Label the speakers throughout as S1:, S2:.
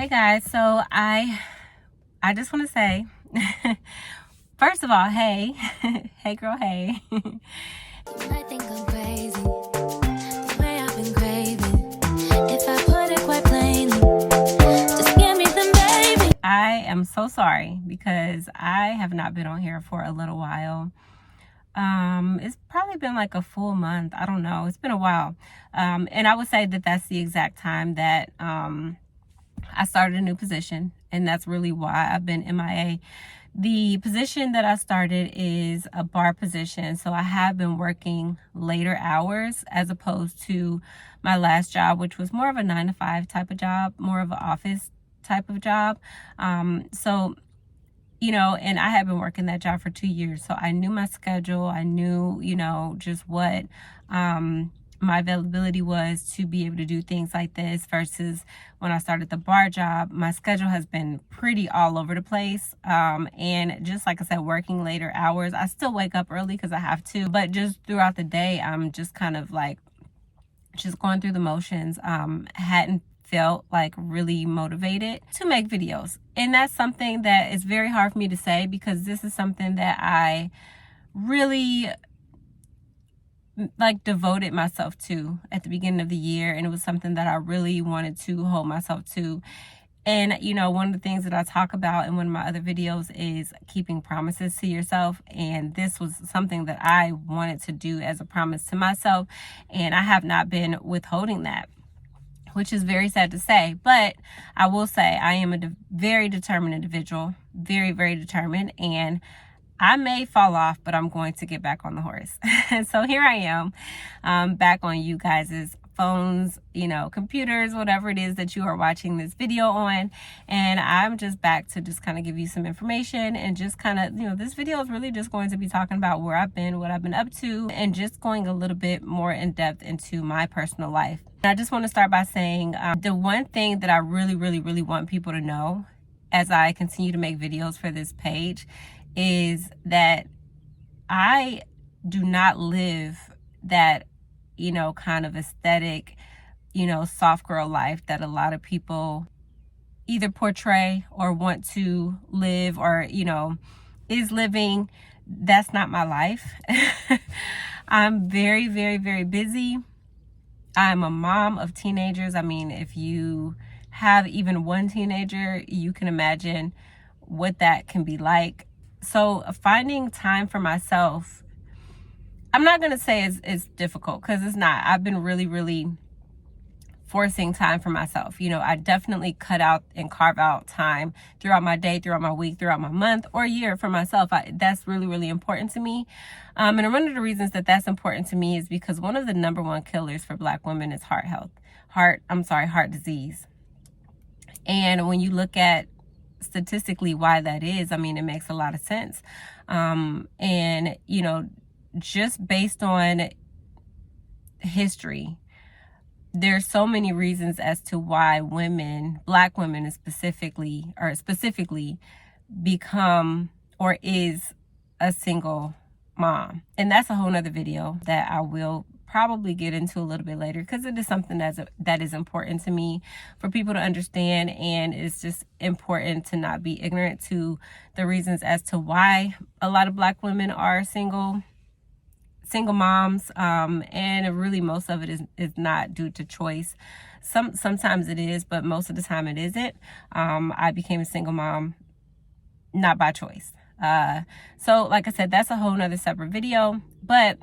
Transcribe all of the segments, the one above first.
S1: Hey guys, so I just want to say, first of all, hey, hey girl, hey.
S2: I think I'm crazy, the way I've been craving. If I put it quite plainly, just give me the baby.
S1: I am so sorry because I have not been on here for a little while. It's probably been like a full month. I don't know. It's been a while. And I would say that that's the exact time that I started a new position, and that's really why I've been MIA. The position that I started is a bar position, so I have been working later hours as opposed to my last job, which was more of a 9-to-5 type of job, more of an office type of job. So and I had been working that job for 2 years, so I knew my schedule. I knew, just what my availability was to be able to do things like this versus when I started the bar job. My schedule has been pretty all over the place. And just like I said, working later hours, I still wake up early because I have to, but just throughout the day, I'm just kind of like just going through the motions. Hadn't felt like really motivated to make videos. And that's something that is very hard for me to say because this is something that I really devoted myself to at the beginning of the year, and it was something that I really wanted to hold myself to. And one of the things that I talk about in one of my other videos is keeping promises to yourself, and this was something that I wanted to do as a promise to myself, and I have not been withholding that, which is very sad to say. But I will say I am a very determined individual, very, very determined, and I may fall off, but I'm going to get back on the horse. So here I am, back on you guys' phones, computers, whatever it is that you are watching this video on. And I'm just back to just kind of give you some information and just kind of, this video is really just going to be talking about where I've been, what I've been up to, and just going a little bit more in depth into my personal life. And I just want to start by saying the one thing that I really, really, really want people to know as I continue to make videos for this page is that I do not live that, kind of aesthetic, soft girl life that a lot of people either portray or want to live or, is living. That's not my life. I'm very, very, very busy. I'm a mom of teenagers. I mean, if you have even one teenager, you can imagine what that can be like. So finding time for myself, I'm not going to say it's difficult because it's not. I've been really, really forcing time for myself. I definitely cut out and carve out time throughout my day, throughout my week, throughout my month or year for myself. That's really, really important to me. And one of the reasons that that's important to me is because one of the number one killers for Black women is heart disease. And when you look at statistically why that is, I mean, it makes a lot of sense. And, just based on history, there's so many reasons as to why women, Black women specifically become or is a single mom. And that's a whole nother video that I will probably get into a little bit later because it is something that is important to me for people to understand, and it's just important to not be ignorant to the reasons as to why a lot of Black women are single moms, and really most of it is not due to choice. Sometimes it is, but most of the time it isn't. I became a single mom not by choice. So like I said, that's a whole nother separate video, but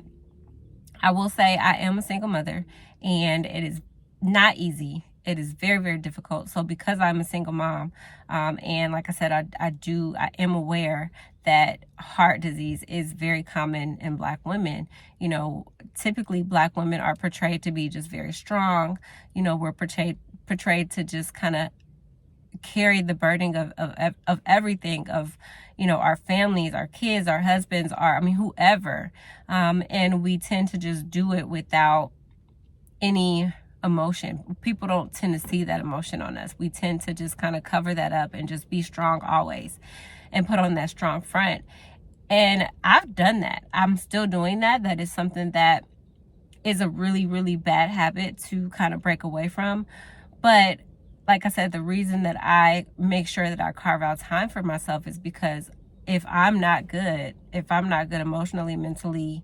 S1: I will say I am a single mother, and it is not easy. It is very, very difficult. So because I'm a single mom, and like I said, I am aware that heart disease is very common in Black women. Typically Black women are portrayed to be just very strong. We're portrayed to just kind of carry the burden of everything, of our families, our kids, our husbands, whoever, and we tend to just do it without any emotion. People don't tend to see that emotion on us. We tend to just kind of cover that up and just be strong always and put on that strong front. And I've done that. I'm still doing that. That is something that is a really, really bad habit to kind of break away from. But like I said, the reason that I make sure that I carve out time for myself is because if I'm not good emotionally, mentally,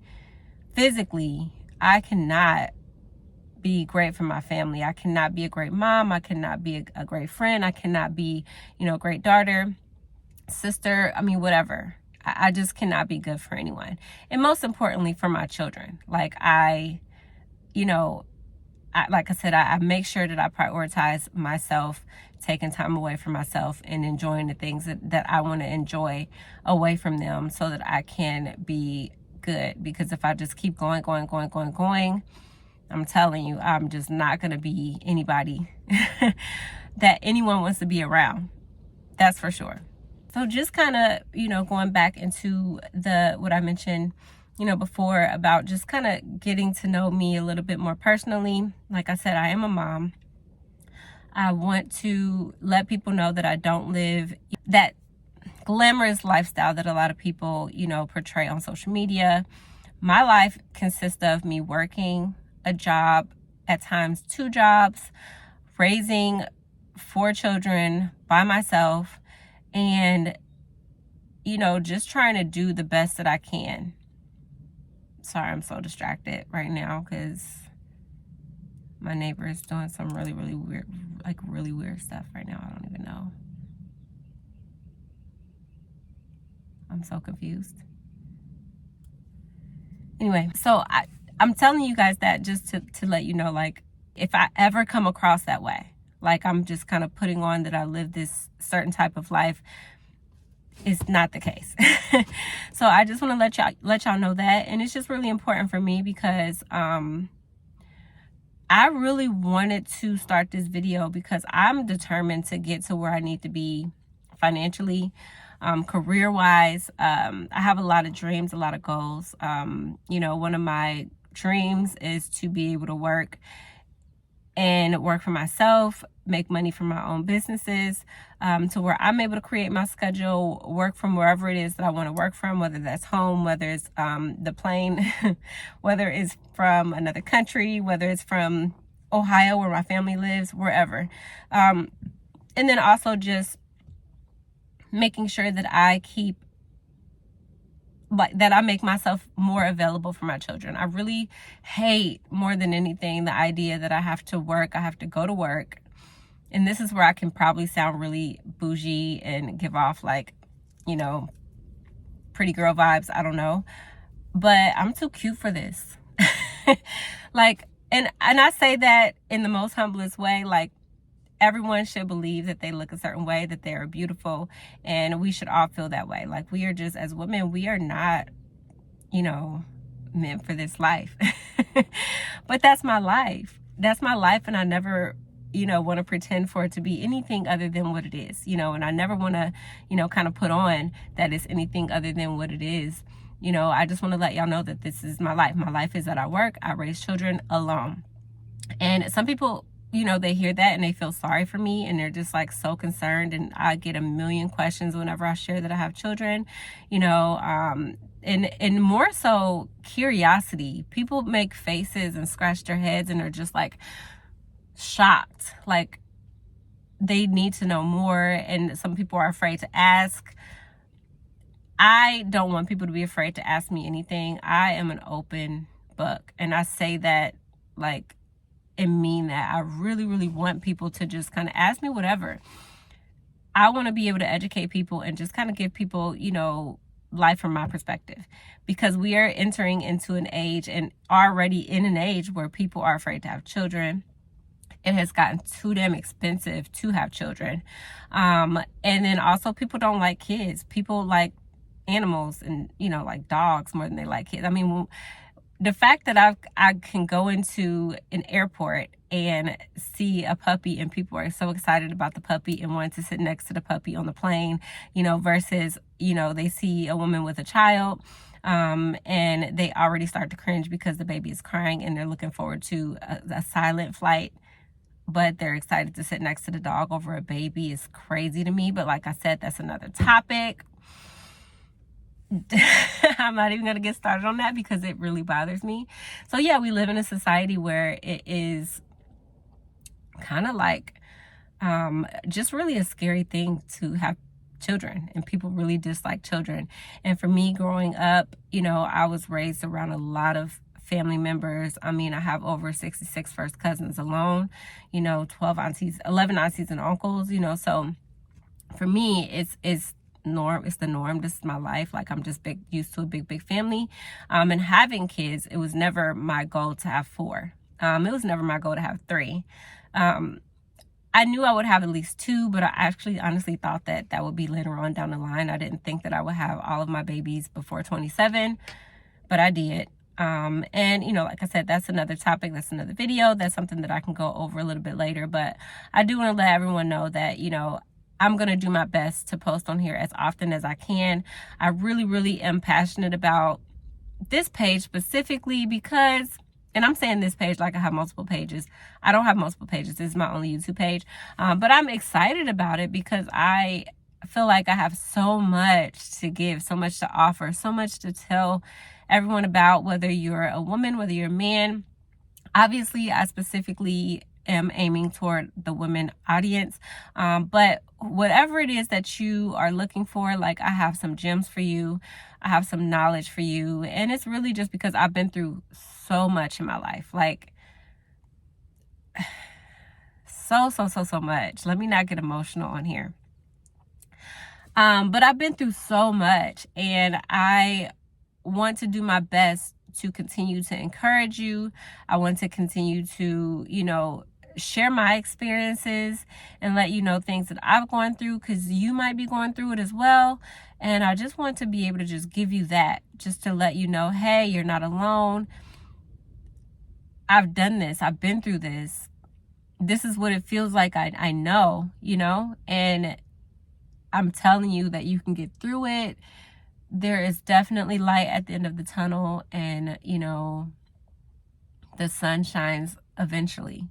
S1: physically, I cannot be great for my family. I cannot be a great mom. I cannot be a great friend. I cannot be, a great daughter, sister. I mean, whatever. I just cannot be good for anyone. And most importantly, for my children. Like like I said, I make sure that I prioritize myself, taking time away from myself and enjoying the things that I want to enjoy away from them so that I can be good. Because if I just keep going, I'm telling you, I'm just not going to be anybody that anyone wants to be around. That's for sure. So just kind of, going back into what I mentioned, before about just kind of getting to know me a little bit more personally. Like I said, I am a mom. I want to let people know that I don't live that glamorous lifestyle that a lot of people, portray on social media. My life consists of me working a job, at times 2 jobs, raising 4 children by myself, and, just trying to do the best that I can. Sorry, I'm so distracted right now because my neighbor is doing some really, really weird stuff right now. I don't even know. I'm so confused. Anyway, so I'm telling you guys that just to let you know, like, if I ever come across that way, like I'm just kind of putting on that I live this certain type of life, is not the case. So I just want to let y'all know that. And it's just really important for me because I really wanted to start this video because I'm determined to get to where I need to be financially, career-wise. I have a lot of dreams, a lot of goals. One of my dreams is to be able to work for myself, make money from my own businesses, to where I'm able to create my schedule, work from wherever it is that I want to work from, whether that's home, whether it's the plane, whether it's from another country, whether it's from Ohio where my family lives, wherever. And then also just making sure that I make myself more available for my children. I really hate, more than anything, the idea that I have to go to work. And this is where I can probably sound really bougie and give off pretty girl vibes. I don't know. But I'm too cute for this. And I say that in the most humblest way. Like, everyone should believe that they look a certain way, that they are beautiful, and we should all feel that way. Like, we are just, as women, we are not, meant for this life. But that's my life. That's my life, and I never, want to pretend for it to be anything other than what it is, and I never want to, kind of put on that it's anything other than what it is. I just want to let y'all know that this is my life. My life is that I work, I raise children alone. And some people, they hear that and they feel sorry for me, and they're just like so concerned. And I get a million questions whenever I share that I have children, and more so curiosity. People make faces and scratch their heads and are just like shocked, like they need to know more. And some people are afraid to ask. I don't want people to be afraid to ask me anything. I am an open book, and I say that and mean that. I really, really want people to just kind of ask me whatever. I want to be able to educate people and just kind of give people, life from my perspective, because we are entering into an age, and already in an age, where people are afraid to have children. It has gotten too damn expensive to have children. And then also, people don't like kids. People like animals and, like dogs more than they like kids. I mean, the fact that I can go into an airport and see a puppy and people are so excited about the puppy and want to sit next to the puppy on the plane, versus, they see a woman with a child, and they already start to cringe because the baby is crying and they're looking forward to a silent flight, but they're excited to sit next to the dog over a baby, is crazy to me. But like I said, that's another topic. I'm not even going to get started on that because it really bothers me. So yeah, we live in a society where it is kind of like just really a scary thing to have children, and people really dislike children. And for me growing up, I was raised around a lot of family members. I mean, I have over 66 first cousins alone, 12 aunties, 11 aunties and uncles, so for me it's the norm. This is my life. Like, I'm just used to a big family. And having kids, it was never my goal to have 4. It was never my goal to have 3. I knew I would have at least 2, but I actually honestly thought that would be later on down the line. I didn't think that I would have all of my babies before 27, but I did. And like I said, that's another topic, that's another video, that's something that I can go over a little bit later. But I do want to let everyone know that, I'm going to do my best to post on here as often as I can. I really am passionate about this page specifically because, and I'm saying this page like I have multiple pages. I don't have multiple pages. This is my only YouTube page. But I'm excited about it because I feel like I have so much to give, so much to offer, so much to tell everyone about, whether you're a woman, whether you're a man. Obviously, I specifically am aiming toward the women audience. But whatever it is that you are looking for, like, I have some gems for you. I have some knowledge for you. And it's really just because I've been through so much in my life. Like, so much. Let me not get emotional on here. But I've been through so much, and I want to do my best to continue to encourage you. I want to continue to, share my experiences and let you know things that I've gone through, because you might be going through it as well. And I just want to be able to just give you that, just to let you know, hey, you're not alone. I've done this. I've been through this. This is what it feels like. I know, and I'm telling you that you can get through it. There is definitely light at the end of the tunnel, and, the sun shines eventually.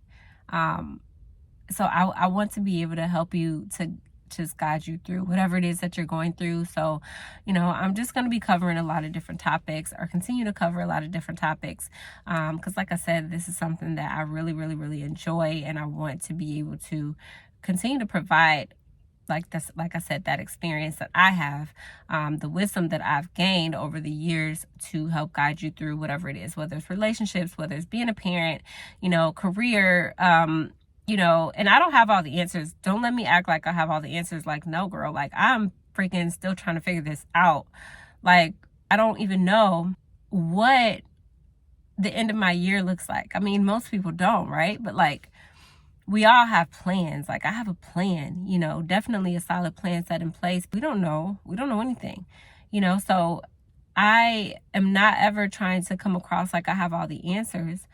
S1: So I want to be able to help you, to just guide you through whatever it is that you're going through. So, I'm just going to be covering a lot of different topics, or continue to cover a lot of different topics. Because like I said, this is something that I really enjoy, and I want to be able to continue to provide, like I said, that experience that I have, the wisdom that I've gained over the years, to help guide you through whatever it is, whether it's relationships, whether it's being a parent, career, and I don't have all the answers. Don't let me act like I have all the answers. Like, no, girl, like, I'm freaking still trying to figure this out. Like, I don't even know what the end of my year looks like. I mean, most people don't, right? But like, we all have plans. Like, I have a plan, definitely a solid plan set in place. We don't know anything, so I am not ever trying to come across like I have all the answers.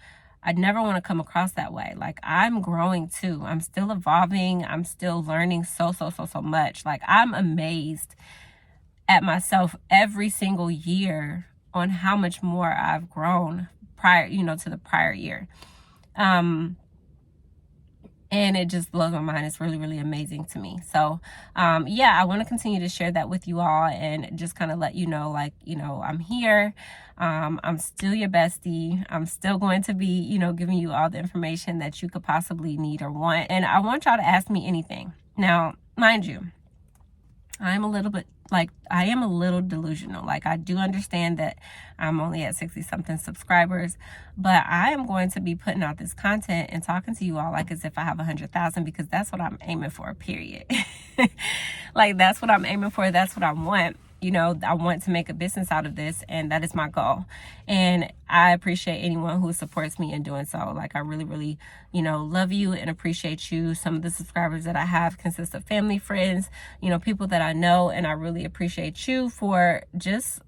S1: I'd never want to come across that way. Like, I'm growing too. I'm still evolving. I'm still learning so much. Like, I'm amazed at myself every single year on how much more I've grown prior, to the prior year. And it just blows my mind. It's really amazing to me. So, yeah, I want to continue to share that with you all, and just kind of let you know, like, I'm here. I'm still your bestie. I'm still going to be, giving you all the information that you could possibly need or want. And I want y'all to ask me anything. Now, mind you, I am a little delusional. Like, I do understand that I'm only at 60 something subscribers, but I am going to be putting out this content and talking to you all like as if I have 100,000, because that's what I'm aiming for, period. Like, that's what I'm aiming for. That's what I want. I want to make a business out of this, and that is my goal. And I appreciate anyone who supports me in doing so. Like, I really, love you and appreciate you. Some of the subscribers that I have consist of family, friends, people that I know, and I really appreciate you for just,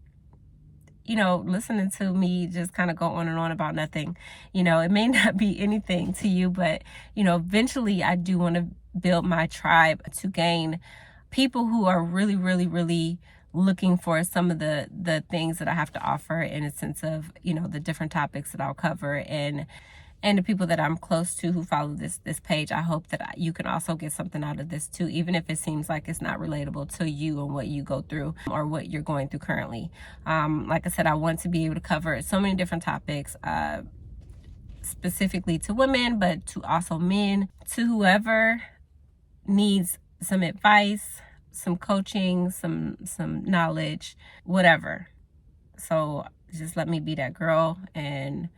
S1: listening to me just kind of go on and on about nothing. It may not be anything to you, but, eventually I do want to build my tribe to gain people who are really looking for some of the things that I have to offer, in a sense of, the different topics that I'll cover, and the people that I'm close to who follow this page. I hope that you can also get something out of this too, even if it seems like it's not relatable to you and what you go through or what you're going through currently. Like I said, I want to be able to cover so many different topics, specifically to women, but to also men, to whoever needs some advice, some coaching, some knowledge, whatever. So just let me be that girl, and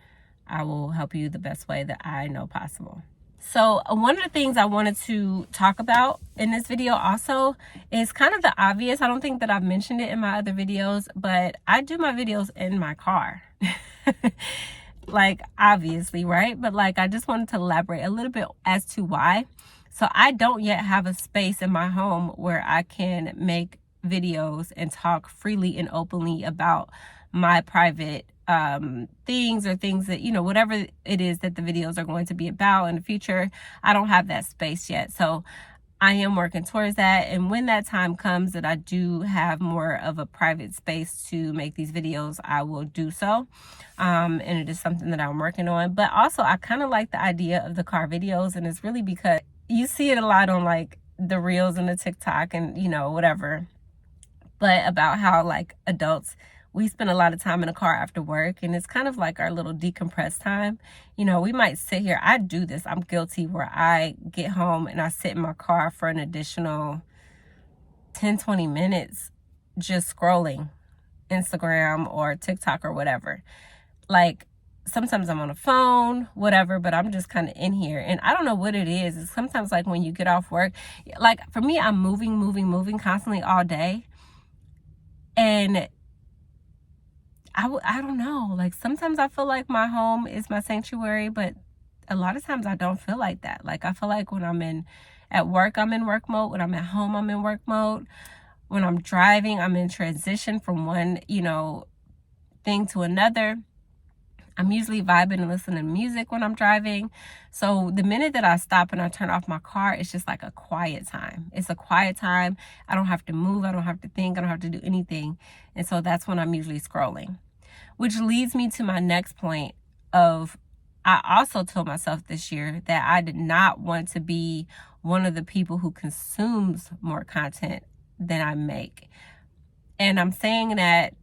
S1: I will help you the best way that I know possible. So one of the things I wanted to talk about in this video also is kind of the obvious. I don't think that I've mentioned it in my other videos, but I do my videos in my car. Like, obviously, right? But like, I just wanted to elaborate a little bit as to why. So I don't yet have a space in my home where I can make videos and talk freely and openly about my private things, or things that, you know, whatever it is that the videos are going to be about in the future. I don't have that space yet. So I am working towards that. And when that time comes that I do have more of a private space to make these videos, I will do so. And it is something that I'm working on. But also, I kind of like the idea of the car videos. And it's really because you see it a lot on like the reels and the TikTok and, you know, whatever. But about how like adults, we spend a lot of time in the car after work, and it's kind of like our little decompressed time. You know, we might sit here. I do this. I'm guilty, where I get home and I sit in my car for an additional 10-20 minutes just scrolling Instagram or TikTok or whatever. Like, sometimes I'm on a phone, whatever, but I'm just kind of in here. And I don't know what it is. It's sometimes like when you get off work, like for me, I'm moving constantly all day. And I don't know, like sometimes I feel like my home is my sanctuary, but a lot of times I don't feel like that. Like, I feel like when I'm at work, I'm in work mode. When I'm at home, I'm in work mode. When I'm driving, I'm in transition from one, you know, thing to another. I'm usually vibing and listening to music when I'm driving. So the minute that I stop and I turn off my car, it's just like a quiet time. It's a quiet time. I don't have to move. I don't have to think. I don't have to do anything. And so that's when I'm usually scrolling. Which leads me to my next point of, I also told myself this year that I did not want to be one of the people who consumes more content than I make. And I'm saying that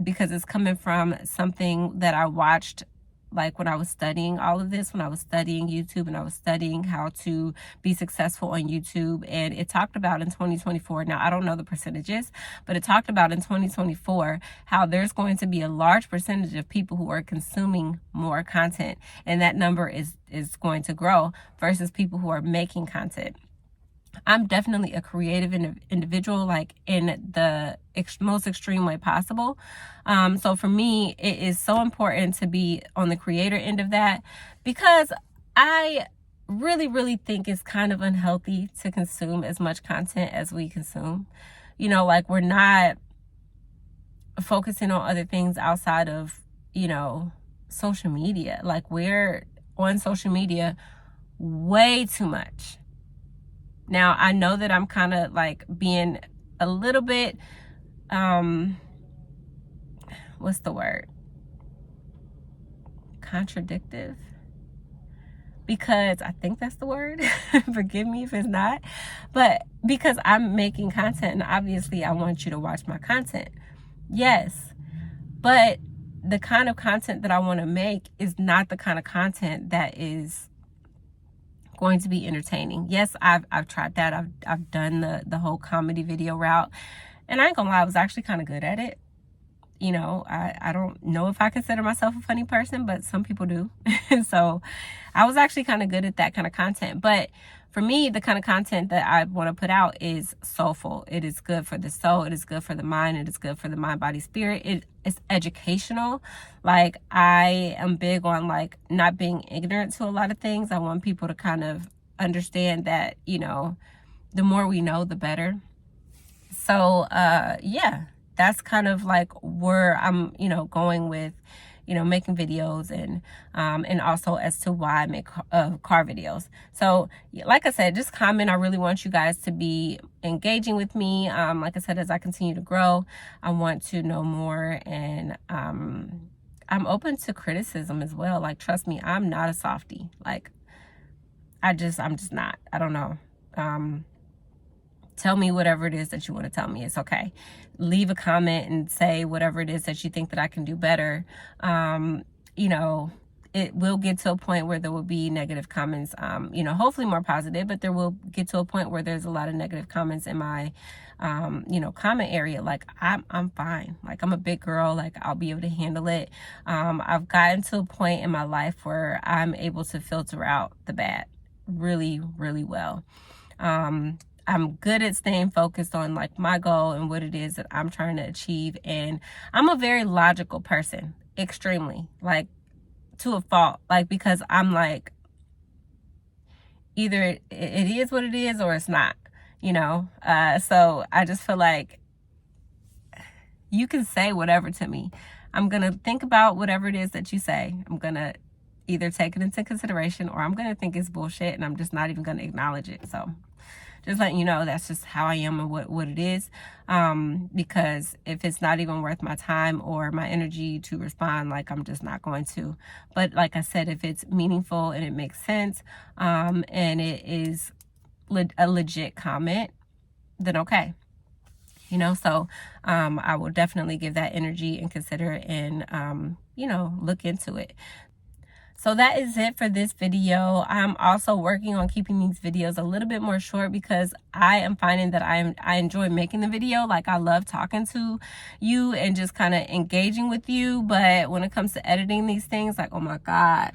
S1: because it's coming from something that I watched, like when I was studying all of this, when I was studying YouTube and I was studying how to be successful on YouTube. And it talked about in 2024, now I don't know the percentages, but it talked about in 2024 how there's going to be a large percentage of people who are consuming more content. And that number is going to grow versus people who are making content. I'm definitely a creative individual, like in the most extreme way possible. So for me, it is so important to be on the creator end of that, because I really think it's kind of unhealthy to consume as much content as we consume. You know, like, we're not focusing on other things outside of, you know, social media. Like, we're on social media way too much. Now, I know that I'm kind of like being a little bit, what's the word? Contradictive. Because I think that's the word. Forgive me if it's not. But because I'm making content, and obviously I want you to watch my content. Yes. But the kind of content that I want to make is not the kind of content that is going to be entertaining. Yes, I've tried that. I've done the whole comedy video route, and I ain't gonna lie, I was actually kind of good at it. You know, I don't know if I consider myself a funny person, but some people do. So I was actually kind of good at that kind of content. But for me, the kind of content that I want to put out is soulful. It is good for the soul. It is good for the mind. It is good for the mind, body, spirit. It is educational. Like, I am big on like not being ignorant to a lot of things. I want people to kind of understand that, you know, the more we know, the better. So yeah, that's kind of like where I'm, you know, going with, you know, making videos, and also as to why I make car videos. So like I said, just comment. I really want you guys to be engaging with me. Like I said, as I continue to grow, I want to know more, and I'm open to criticism as well. Like, trust me, I'm not a softie. Like, I'm just not. I don't know. Tell me whatever it is that you want to tell me. It's okay. Leave a comment and say whatever it is that you think that I can do better. You know, it will get to a point where there will be negative comments, hopefully more positive, but there will get to a point where there's a lot of negative comments in my comment area. Like I'm fine. Like I'm a big girl. Like I'll be able to handle it. I've gotten to a point in my life where I'm able to filter out the bad really, really well. I'm good at staying focused on like my goal and what it is that I'm trying to achieve. And I'm a very logical person, extremely, like to a fault, like, because I'm like, either it is what it is or it's not, so I just feel like you can say whatever to me. I'm going to think about whatever it is that you say. I'm going to either take it into consideration or I'm going to think it's bullshit and I'm just not even going to acknowledge it. So just letting you know, that's just how I am and what it is. Because if it's not even worth my time or my energy to respond, like I'm just not going to. But like I said, if it's meaningful and it makes sense, and it is a legit comment, then okay. So I will definitely give that energy and consider it and, look into it. So that is it for this video. I'm also working on keeping these videos a little bit more short because I am finding that I enjoy making the video. Like I love talking to you and just kind of engaging with you. But when it comes to editing these things, like, oh my God.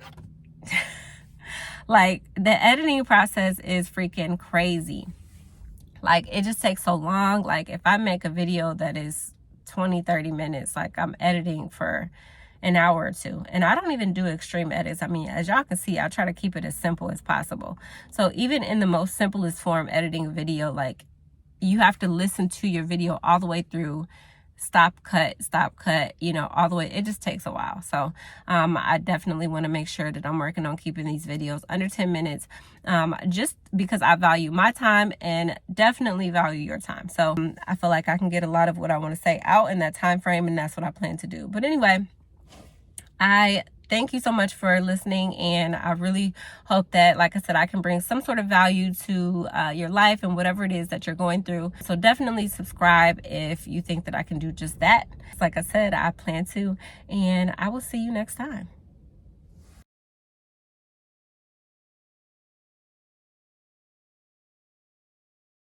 S1: Like the editing process is freaking crazy. Like it just takes so long. Like if I make a video that is 20-30 minutes, like I'm editing for an hour or two, and I don't even do extreme edits. I mean, as y'all can see, I try to keep it as simple as possible. So even in the most simplest form, editing a video, like you have to listen to your video all the way through, stop, cut, all the way. It just takes a while. So I definitely want to make sure that I'm working on keeping these videos under 10 minutes, just because I value my time and definitely value your time. So I feel like I can get a lot of what I want to say out in that time frame, and that's what I plan to do. But anyway, I thank you so much for listening, and I really hope that, like I said, I can bring some sort of value to your life and whatever it is that you're going through. So definitely subscribe if you think that I can do just that. Like I said, I plan to, and I will see you next time.